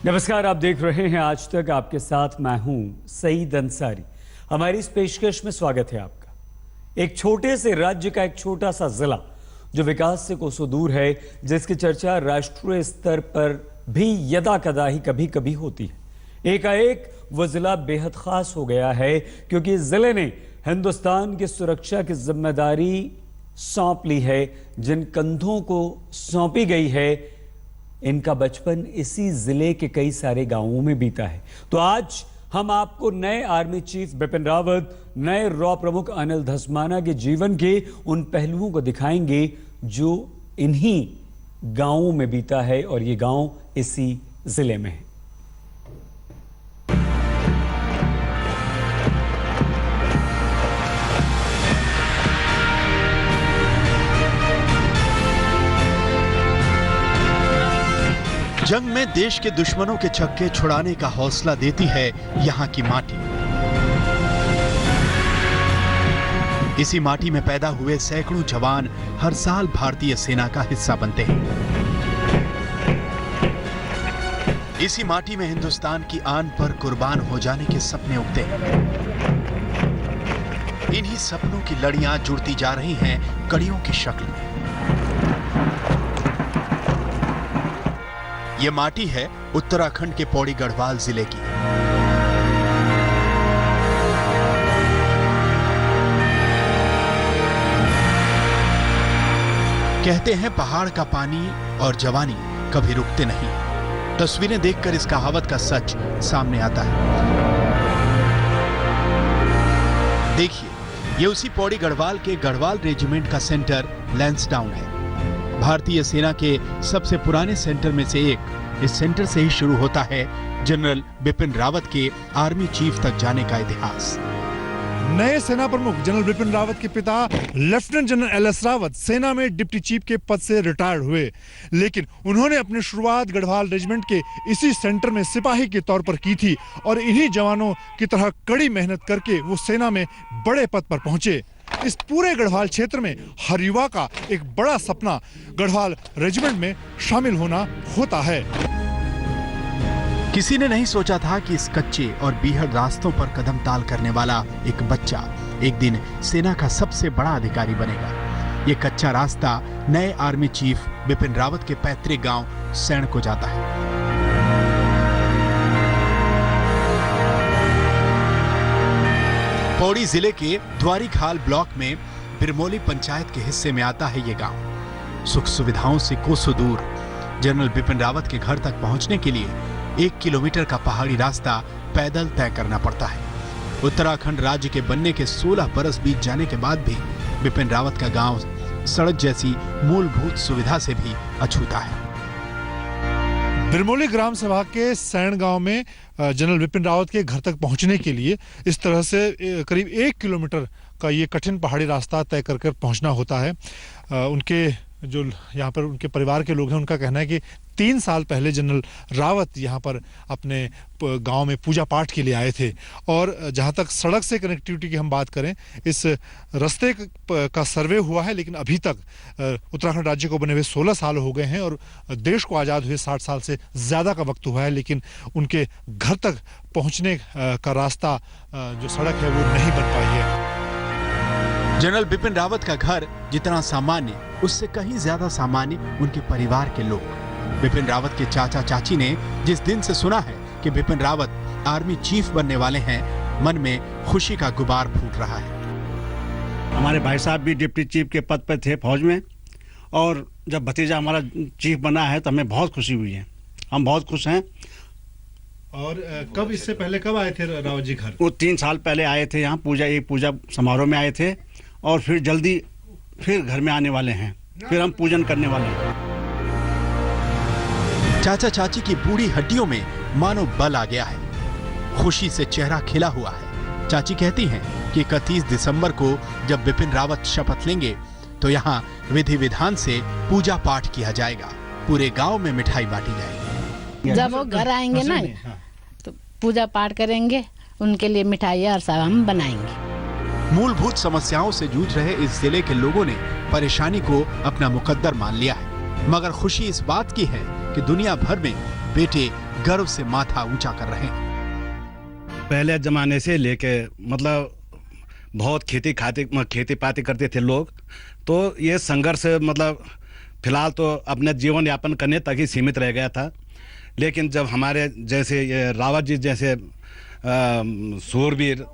नमस्कार, आप देख रहे हैं आज तक। आपके साथ मैं हूं सईद अंसारी। हमारी इस पेशकश में स्वागत है आपका। एक छोटे से राज्य का एक छोटा सा जिला जो विकास से कोसों दूर है, जिसकी चर्चा राष्ट्रीय स्तर पर भी यदा कदा ही कभी कभी होती है। एकाएक वो जिला बेहद खास हो गया है क्योंकि इस जिले ने हिंदुस्तान की सुरक्षा की जिम्मेदारी सौंप ली है। जिन कंधों को सौंपी गई है, इनका बचपन इसी जिले के कई सारे गांवों में बीता है। तो आज हम आपको नए आर्मी चीफ बिपिन रावत, नए रॉ प्रमुख अनिल धस्माना के जीवन के उन पहलुओं को दिखाएंगे जो इन्हीं गांवों में बीता है, और ये गांव इसी जिले में है। जंग में देश के दुश्मनों के छक्के छुड़ाने का हौसला देती है यहाँ की माटी। इसी माटी में पैदा हुए सैकड़ों जवान हर साल भारतीय सेना का हिस्सा बनते हैं। इसी माटी में हिंदुस्तान की आन पर कुर्बान हो जाने के सपने उगते हैं। इन्हीं सपनों की लड़ियां जुड़ती जा रही हैं कड़ियों की शक्ल में। ये माटी है उत्तराखंड के पौड़ी गढ़वाल जिले की। कहते हैं पहाड़ का पानी और जवानी कभी रुकते नहीं। तस्वीरें देखकर इस कहावत का सच सामने आता है। देखिए, ये उसी पौड़ी गढ़वाल के गढ़वाल रेजिमेंट का सेंटर लैंसडाउन है। भारतीय सेना के सबसे पुराने सेंटर में से एक। इस सेंटर से ही शुरू होता है जनरल बिपिन रावत के आर्मी चीफ तक जाने का इतिहास। नए सेना प्रमुख जनरल बिपिन रावत के पिता लेफ्टिनेंट जनरल एल.एस. रावत सेना में डिप्टी चीफ के पद से रिटायर्ड हुए, लेकिन उन्होंने अपनी शुरुआत गढ़वाल रेजिमेंट के इसी सेंटर में सिपाही के तौर पर की थी और इन्हीं जवानों की तरह कड़ी मेहनत करके वो सेना में बड़े पद पर पहुंचे। इस पूरे गढ़वाल क्षेत्र में हर युवा का एक बड़ा सपना गढ़वाल रेजिमेंट में शामिल होना होता है। किसी ने नहीं सोचा था कि इस कच्चे और बीहड़ रास्तों पर कदम ताल करने वाला एक बच्चा एक दिन सेना का सबसे बड़ा अधिकारी बनेगा। ये कच्चा रास्ता नए आर्मी चीफ बिपिन रावत के पैतृक गांव सैण को जाता है। पौड़ी जिले के द्वारीखाल ब्लॉक में बिरमोली पंचायत के हिस्से में आता है ये गांव। सुख सुविधाओं से कोसों दूर। जनरल बिपिन रावत के घर तक पहुंचने के लिए 1 किलोमीटर का पहाड़ी रास्ता पैदल तय करना पड़ता है। उत्तराखंड राज्य के बनने के 16 बरस बीत जाने के बाद भी बिपिन रावत का गांव सड़क जैसी मूलभूत सुविधा से भी अछूता है। बिरमोली ग्राम सभा के सैण गांव में जनरल बिपिन रावत के घर तक पहुंचने के लिए इस तरह से करीब 1 किलोमीटर का ये कठिन पहाड़ी रास्ता तय कर पहुंचना होता है। उनके जो यहाँ पर उनके परिवार के लोग हैं, उनका कहना है कि 3 साल पहले जनरल रावत यहाँ पर अपने गांव में पूजा पाठ के लिए आए थे। और जहाँ तक सड़क से कनेक्टिविटी की हम बात करें, इस रास्ते का सर्वे हुआ है, लेकिन अभी तक उत्तराखंड राज्य को बने हुए 16 साल हो गए हैं और देश को आज़ाद हुए 60 साल से ज़्यादा का वक्त हुआ है, लेकिन उनके घर तक पहुँचने का रास्ता जो सड़क है वो नहीं बन पाई है। जनरल बिपिन रावत का घर जितना सामान्य, उससे कहीं ज्यादा सामान्य उनके परिवार के लोग। बिपिन रावत के चाचा चाची ने जिस दिन से सुना है कि बिपिन रावत आर्मी चीफ बनने वाले हैं, मन में खुशी का गुबार फूट रहा है। हमारे भाई साहब भी डिप्टी चीफ के पद पर थे फौज में, और जब भतीजा हमारा चीफ बना है तो हमें बहुत खुशी हुई है। हम बहुत खुश हैं। और कब, इससे पहले कब आए थे रावत जी घर? वो 3 साल पहले आए थे यहाँ पूजा समारोह में आए थे, और फिर जल्दी फिर घर में आने वाले हैं। फिर हम पूजन करने वाले हैं। चाचा चाची की बूढ़ी हड्डियों में मानो बल आ गया है। खुशी से चेहरा खिला हुआ है। चाची कहती हैं कि 31 दिसंबर को जब बिपिन रावत शपथ लेंगे तो यहाँ विधि विधान से पूजा पाठ किया जाएगा। पूरे गांव में मिठाई बांटी जाएगी। जब वो घर आएंगे ना तो पूजा पाठ करेंगे, उनके लिए मिठाइयाँ और सब हम बनाएंगे। मूलभूत समस्याओं से जूझ रहे इस जिले के लोगों ने परेशानी को अपना मुकद्दर मान लिया है, मगर खुशी इस बात की है कि दुनिया भर में बेटे गर्व से माथा ऊंचा कर रहे हैं। पहले ज़माने से लेके मतलब बहुत खेती पाती करते थे लोग, तो ये संघर्ष मतलब फिलहाल तो अपने जीवन यापन करने तक ही सीमित रह गया था। लेकिन जब हमारे जैसे ये रावत जी जैसे शूरवीर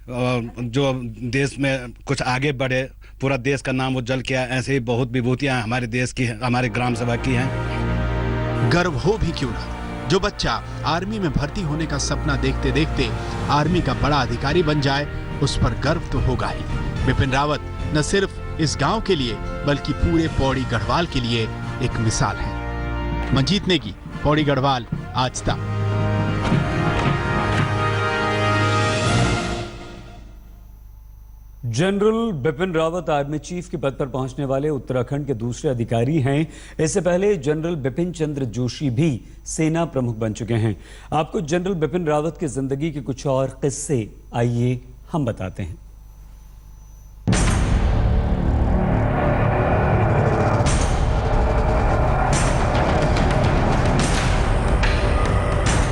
जो देश में कुछ आगे बढ़े, पूरा देश का नाम उज्जवल किया, ऐसे ही बहुत विभूतियाँ हमारे देश की, हमारे ग्राम सभा की हैं। गर्व हो भी क्यों ना, जो बच्चा आर्मी में भर्ती होने का सपना देखते देखते आर्मी का बड़ा अधिकारी बन जाए, उस पर गर्व तो होगा ही। बिपिन रावत न सिर्फ इस गांव के लिए बल्कि पूरे पौड़ी गढ़वाल के लिए एक मिसाल है। मंजीत नेगी, पौड़ी गढ़वाल, आज तक। General Bipin Rawat army chief के पद पर पहुंचने वाले उत्तराखंड के दूसरे अधिकारी हैं। इससे पहले जनरल बिपिन चंद्र जोशी भी सेना प्रमुख बन चुके हैं। आपको जनरल बिपिन रावत की जिंदगी के कुछ और किस्से आइए हम बताते हैं।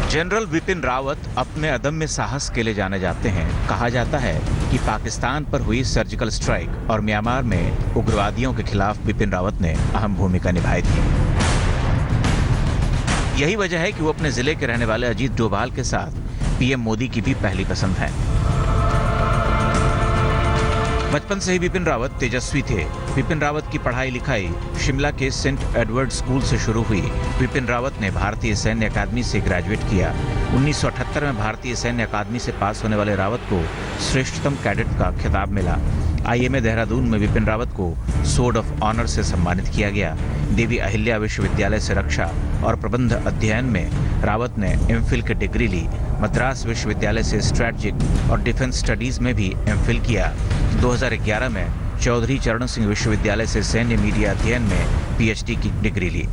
जनरल बिपिन रावत अपने अदम्य साहस के लिए जाने जाते हैं। कहा जाता है कि पाकिस्तान पर हुई सर्जिकल स्ट्राइक और म्यांमार में उग्रवादियों के खिलाफ बिपिन रावत ने अहम भूमिका निभाई थी। यही वजह है कि वो अपने जिले के रहने वाले अजीत डोभाल के साथ पीएम मोदी की भी पहली पसंद है। बचपन से ही बिपिन रावत तेजस्वी थे। बिपिन रावत की पढ़ाई लिखाई शिमला के सेंट एडवर्ड स्कूल से शुरू हुई। बिपिन रावत ने भारतीय सैन्य अकादमी से ग्रेजुएट किया। 1978 में भारतीय सैन्य अकादमी से पास होने वाले रावत को श्रेष्ठतम कैडेट का खिताब मिला। आईएमए देहरादून में बिपिन रावत को सोर्ड ऑफ ऑनर से सम्मानित किया गया। देवी अहिल्या विश्वविद्यालय से रक्षा और प्रबंध अध्ययन में रावत ने एमफिल की डिग्री ली। मद्रास विश्वविद्यालय से स्ट्रैटेजिक और डिफेंस स्टडीज में भी एमफिल किया। 2011 में चौधरी चरण सिंह विश्वविद्यालय से सैन्य मीडिया अध्ययन में पीएचडी की डिग्री ली।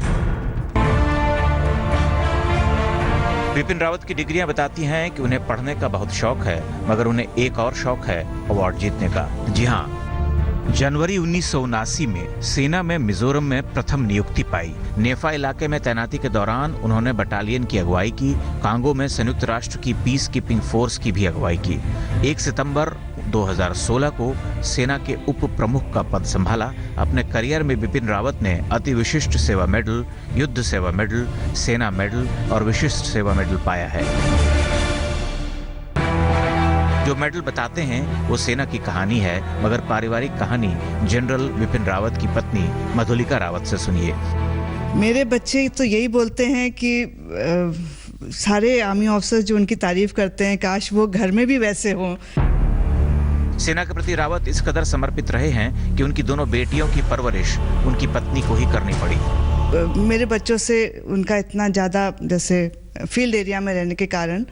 बिपिन रावत की डिग्रियां बताती हैं कि उन्हें पढ़ने का बहुत शौक है, मगर उन्हें एक और शौक है अवार्ड जीतने का। जी हाँ, जनवरी 1979 में सेना में मिजोरम में प्रथम नियुक्ति पाई। नेफा इलाके में तैनाती के दौरान उन्होंने बटालियन की अगुवाई की। कांगो में संयुक्त राष्ट्र की पीस कीपिंग फोर्स की भी अगुवाई की। 1 सितंबर 2016 को सेना के उप प्रमुख का पद संभाला। अपने करियर में बिपिन रावत ने अति विशिष्ट सेवा मेडल, युद्ध सेवा मेडल, सेना मेडल और विशिष्ट सेवा मेडल पाया है। जो मेडल बताते हैं वो सेना की कहानी है, मगर पारिवारिक कहानी जनरल बिपिन रावत की पत्नी मधुलिका रावत से सुनिए। मेरे बच्चे तो यही बोलते हैं कि सारे आर्मी ऑफिसर्स जो उनकी तारीफ करते हैं, काश वो घर में भी वैसे हों। सेना के प्रति रावत इस कदर समर्पित रहे हैं कि उनकी दोनों बेटियों की परवरिश उनकी पत्नी को ही करनी पड़ी। मेरे बच्चों से उनका इतना ज़्यादा, जैसे फील्ड एरिया में रहने के कारण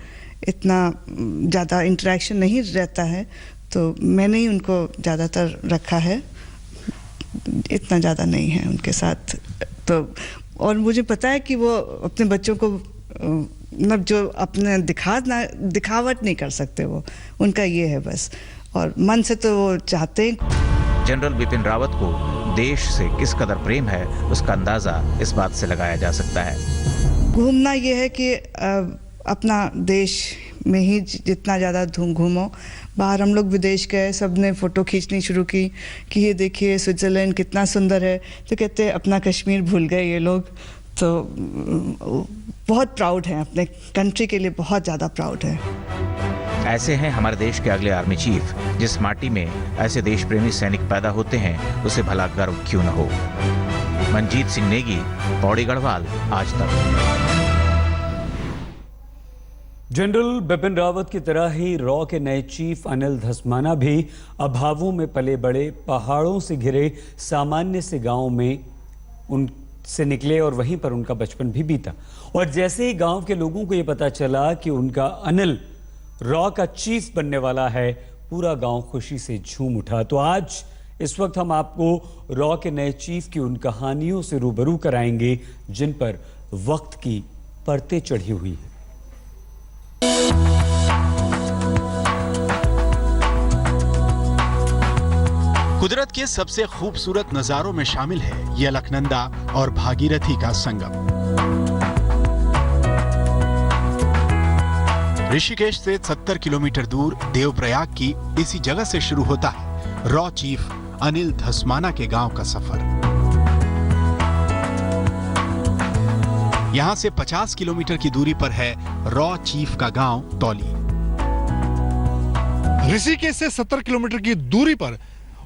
इतना ज़्यादा इंटरेक्शन नहीं रहता है, तो मैंने ही उनको ज़्यादातर रखा है, इतना ज़्यादा नहीं है उनके साथ। तो और मुझे पता है कि वो अपने बच्चों को मतलब जो अपने दिखावट नहीं कर सकते, वो उनका ये है बस, और मन से तो वो चाहते हैं। जनरल बिपिन रावत को देश से किस कदर प्रेम है उसका अंदाजा इस बात से लगाया जा सकता है। घूमना ये है कि अपना देश में ही जितना ज़्यादा घूमो। बाहर हम लोग विदेश गए, सब ने फ़ोटो खींचनी शुरू की कि ये देखिए स्विट्ज़रलैंड कितना सुंदर है, तो कहते हैं अपना कश्मीर भूल गए ये लोग। तो बहुत प्राउड हैं, अपने कंट्री के लिए बहुत ज़्यादा प्राउड है। ऐसे हैं हमारे देश के अगले आर्मी चीफ। जिस माटी में ऐसे देश प्रेमी सैनिक पैदा होते हैं, उसे भला गर्व क्यों न हो। मंजीत सिंह नेगी, पौड़ी गढ़वाल, आज तक। जनरल बिपिन रावत की तरह ही रॉ के नए चीफ अनिल धस्माना भी अभावों में पले बड़े, पहाड़ों से घिरे सामान्य से गांव में उनसे निकले और वहीं पर उनका बचपन भी बीता। और जैसे ही गांव के लोगों को यह पता चला कि उनका अनिल रॉ का चीफ बनने वाला है, पूरा गांव खुशी से झूम उठा। तो आज इस वक्त हम आपको रॉ के नए चीफ की उन कहानियों से रूबरू कराएंगे जिन पर वक्त की परतें चढ़ी हुई हैं। कुदरत के सबसे खूबसूरत नजारों में शामिल है ये अलकनंदा और भागीरथी का संगम। ऋषिकेश से 70 किलोमीटर दूर देवप्रयाग की इसी जगह से शुरू होता है रॉ चीफ अनिल धस्माना के गांव का सफर। यहां से 50 किलोमीटर की दूरी पर है रॉ चीफ का गांव तौली। ऋषिकेश से 70 किलोमीटर की दूरी पर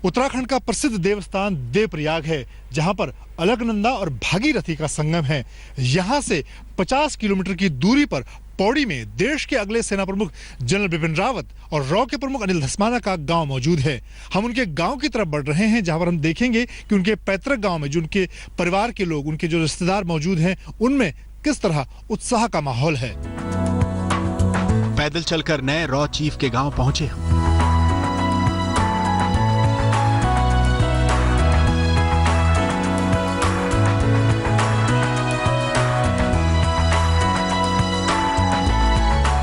उत्तराखंड का प्रसिद्ध देवस्थान देवप्रयाग है, जहां पर अलकनंदा और भागीरथी का संगम है। यहां से 50 किलोमीटर की दूरी पर पौड़ी में देश के अगले सेना प्रमुख जनरल बिपिन रावत और रॉ के प्रमुख अनिल धस्माना का गांव मौजूद है। हम उनके गांव की तरफ बढ़ रहे हैं, जहां पर हम देखेंगे कि उनके पैतृक गांव में जो उनके परिवार के लोग, उनके जो रिश्तेदार मौजूद हैं, उनमें किस तरह उत्साह का माहौल है। पैदल चलकर नए रॉ चीफ के गांव पहुंचे हम।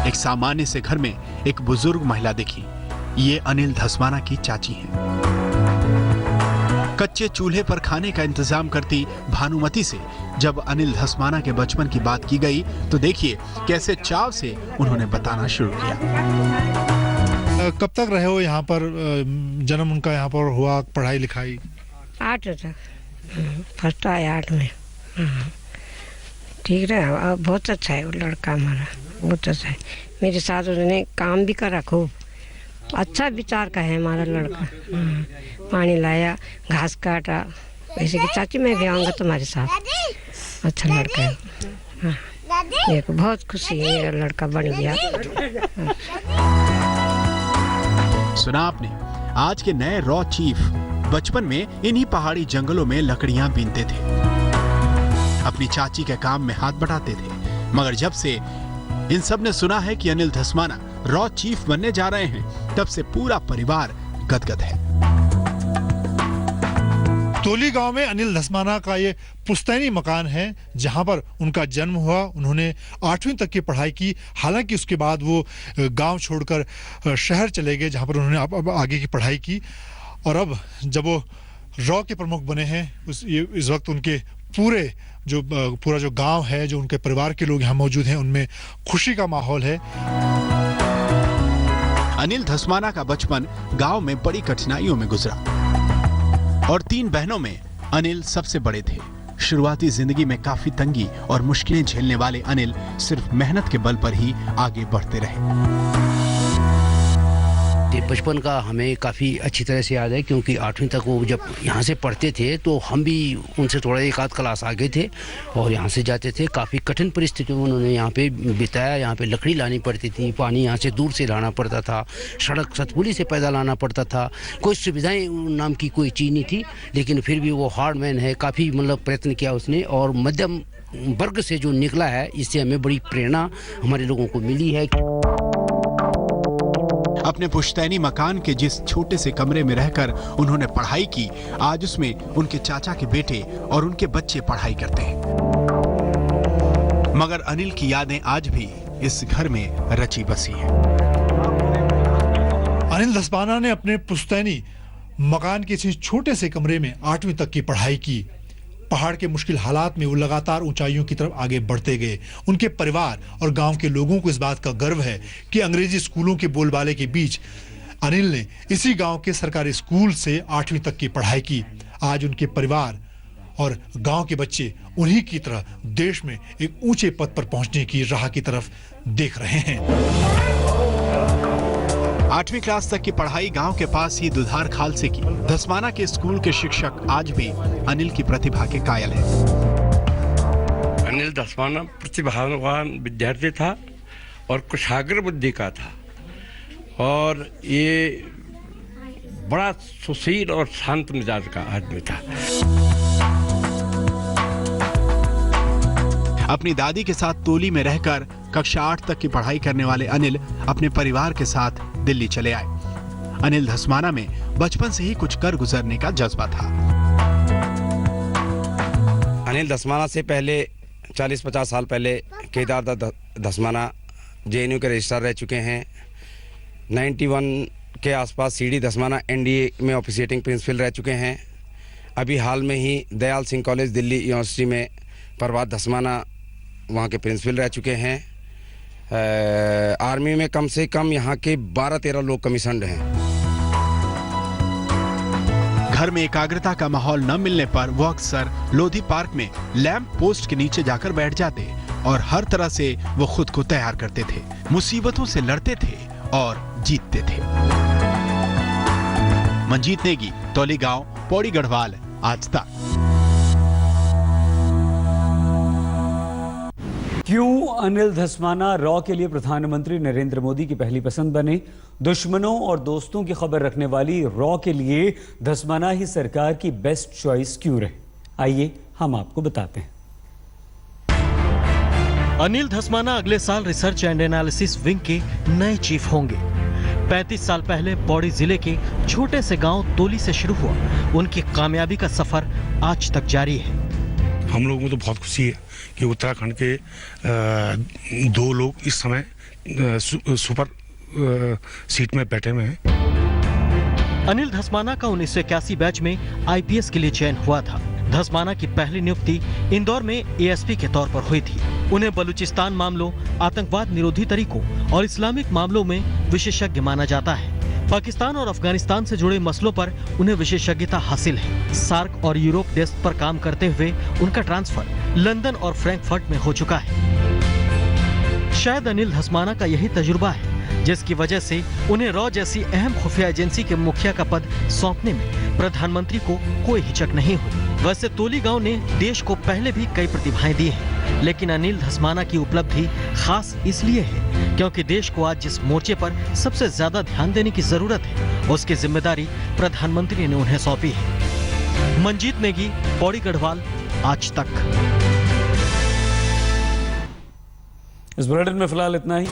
एक सामान्य से घर में एक बुजुर्ग महिला दिखी। ये अनिल धस्माना की चाची हैं। कच्चे चूल्हे पर खाने का इंतजाम करती भानुमति से जब अनिल धस्माना के बचपन की बात की गई तो देखिए कैसे चाव से उन्होंने बताना शुरू किया। कब तक रहे हो यहाँ पर? जन्म उनका यहाँ पर हुआ, पढ़ाई लिखाई? 8 तक, फर्स्ट आया 8 में। ठीक रहा, बहुत अच्छा है वो लड़का हमारा, बहुत अच्छा है। मेरे साथ उन्होंने काम भी करा खूब। अच्छा विचार का है हमारा लड़का। पानी लाया, घास काटा। वैसे कि चाची मैं भी आऊँगा तुम्हारे साथ। अच्छा लड़का है। मेरे को बहुत खुशी है, मेरा लड़का बन गया। सुना आपने, आज के नए रॉ चीफ बचपन में इन्हीं पहाड़ी जंगलों में लकड़ियां बीनते थे, अपनी चाची के काम में हाथ बटाते थे। मगर जब से इन सब ने सुना है कि अनिल धस्माना रॉ चीफ बनने जा रहे हैं, तब से पूरा परिवार गदगद है। तौली गांव में अनिल धस्माना का ये पुश्तैनी मकान है, जहां पर उनका जन्म हुआ। उन्होंने 8वीं तक की पढ़ाई की। हालांकि उसके बाद वो गांव छोड़कर शहर चले गए, जहां पर उन्होंने अब आगे की पढ़ाई की। और अब जब वो रॉ के प्रमुख बने हैं, इस वक्त उनके पूरा जो गांव है, जो उनके परिवार के लोग यहाँ मौजूद हैं, उनमें खुशी का माहौल है। अनिल धस्माना का बचपन गांव में बड़ी कठिनाइयों में गुजरा और 3 बहनों में अनिल सबसे बड़े थे। शुरुआती जिंदगी में काफी तंगी और मुश्किलें झेलने वाले अनिल सिर्फ मेहनत के बल पर ही आगे बढ़ते रहे। बचपन का हमें काफ़ी अच्छी तरह से याद है, क्योंकि 8वीं तक वो जब यहाँ से पढ़ते थे तो हम भी उनसे थोड़ा एक आध क्लास आगे थे और यहाँ से जाते थे। काफ़ी कठिन परिस्थितियों में उन्होंने यहाँ पे बिताया। यहाँ पे लकड़ी लानी पड़ती थी, पानी यहाँ से दूर से लाना पड़ता था, सड़क सतपुली से पैदल आना पड़ता था। कोई सुविधाएं नाम की कोई चीज़ नहीं थी, लेकिन फिर भी वो हार्ड मैन है। काफ़ी मतलब प्रयत्न किया उसने और मध्यम वर्ग से जो निकला है, इससे हमें बड़ी प्रेरणा हमारे लोगों को मिली है। अपने पुश्तैनी मकान के जिस छोटे से कमरे में रहकर उन्होंने पढ़ाई की, आज उसमें उनके चाचा के बेटे और उनके बच्चे पढ़ाई करते हैं। मगर अनिल की यादें आज भी इस घर में रची बसी हैं। अनिल धस्माना ने अपने पुश्तैनी मकान के इस छोटे से कमरे में 8वीं तक की पढ़ाई की। पहाड़ के मुश्किल हालात में वो लगातार ऊंचाइयों की तरफ आगे बढ़ते गए। उनके परिवार और गांव के लोगों को इस बात का गर्व है कि अंग्रेजी स्कूलों के बोलबाले के बीच अनिल ने इसी गांव के सरकारी स्कूल से 8वीं तक की पढ़ाई की। आज उनके परिवार और गांव के बच्चे उन्हीं की तरह देश में एक ऊंचे पद पर पहुंचने की राह की तरफ देख रहे हैं। 8वीं क्लास तक की पढ़ाई गांव के पास ही दुधार खाल से की। धस्माना के स्कूल के शिक्षक आज भी अनिल की प्रतिभा के कायल हैं। अनिल धस्माना प्रतिभावान विद्यार्थी था और कुशाग्र बुद्धि का था और ये बड़ा सुशील और शांत मिजाज का आदमी था। अपनी दादी के साथ तौली में रहकर कक्षा 8 तक की पढ़ाई करने वाले अनिल अपने परिवार के साथ दिल्ली चले आए। अनिल धस्माना में बचपन से ही कुछ कर गुजरने का जज्बा था। अनिल धस्माना से पहले 40-50 साल पहले केदार धस्माना JNU के रजिस्ट्रार रह चुके हैं। 91 के आसपास CD धस्माना NDA में ऑफिसिएटिंग प्रिंसिपल रह चुके हैं। अभी हाल में ही दयाल सिंह कॉलेज दिल्ली यूनिवर्सिटी में प्रभात धस्माना वहाँ के प्रिंसिपल रह चुके हैं। आर्मी में कम से कम यहाँ के 12-13 लोग कमीशन्ड हैं। घर में एकाग्रता का माहौल न मिलने पर वो अक्सर लोधी पार्क में लैंप पोस्ट के नीचे जाकर बैठ जाते और हर तरह से वो खुद को तैयार करते थे, मुसीबतों से लड़ते थे और जीतते थे। मंजीत नेगी, तौली गांव, पौड़ी गढ़वाल, आज तक। क्यों अनिल धस्माना रॉ के लिए प्रधानमंत्री नरेंद्र मोदी की पहली पसंद बने? दुश्मनों और दोस्तों की खबर रखने वाली रॉ के लिए धस्माना ही सरकार की बेस्ट चॉइस क्यों रहे? आइए हम आपको बताते हैं। अनिल धस्माना अगले साल रिसर्च एंड एनालिसिस विंग के नए चीफ होंगे। 35 साल पहले पौड़ी जिले के छोटे से गांव तोली से शुरू हुआ उनकी कामयाबी का सफर आज तक जारी है। हम लोगों को तो बहुत खुशी है कि उत्तराखंड के 2 लोग इस समय सुपर सीट में बैठे हुए हैं। अनिल धस्माना का 1981 बैच में आईपीएस के लिए चयन हुआ था। धस्माना की पहली नियुक्ति इंदौर में एएसपी के तौर पर हुई थी। उन्हें बलूचिस्तान मामलों, आतंकवाद निरोधी तरीकों और इस्लामिक मामलों में विशेषज्ञ माना जाता है। पाकिस्तान और अफगानिस्तान से जुड़े मसलों पर उन्हें विशेषज्ञता हासिल है। सार्क और यूरोप डेस्क पर काम करते हुए उनका ट्रांसफर लंदन और फ्रैंकफर्ट में हो चुका है। शायद अनिल धस्माना का यही तजुर्बा है जिसकी वजह से उन्हें रॉ जैसी अहम खुफिया एजेंसी के मुखिया का पद सौंपने में प्रधानमंत्री को कोई हिचक नहीं हुई। वैसे तोली गांव ने देश को पहले भी कई प्रतिभाएं दी हैं, लेकिन अनिल धस्माना की उपलब्धि खास इसलिए है क्योंकि देश को आज जिस मोर्चे पर सबसे ज्यादा ध्यान देने की जरूरत है उसकी जिम्मेदारी प्रधानमंत्री ने उन्हें सौंपी है। मंजीत नेगी, पौड़ी गढ़वाल, आज तक। इस बुलेटिन में फिलहाल इतना ही।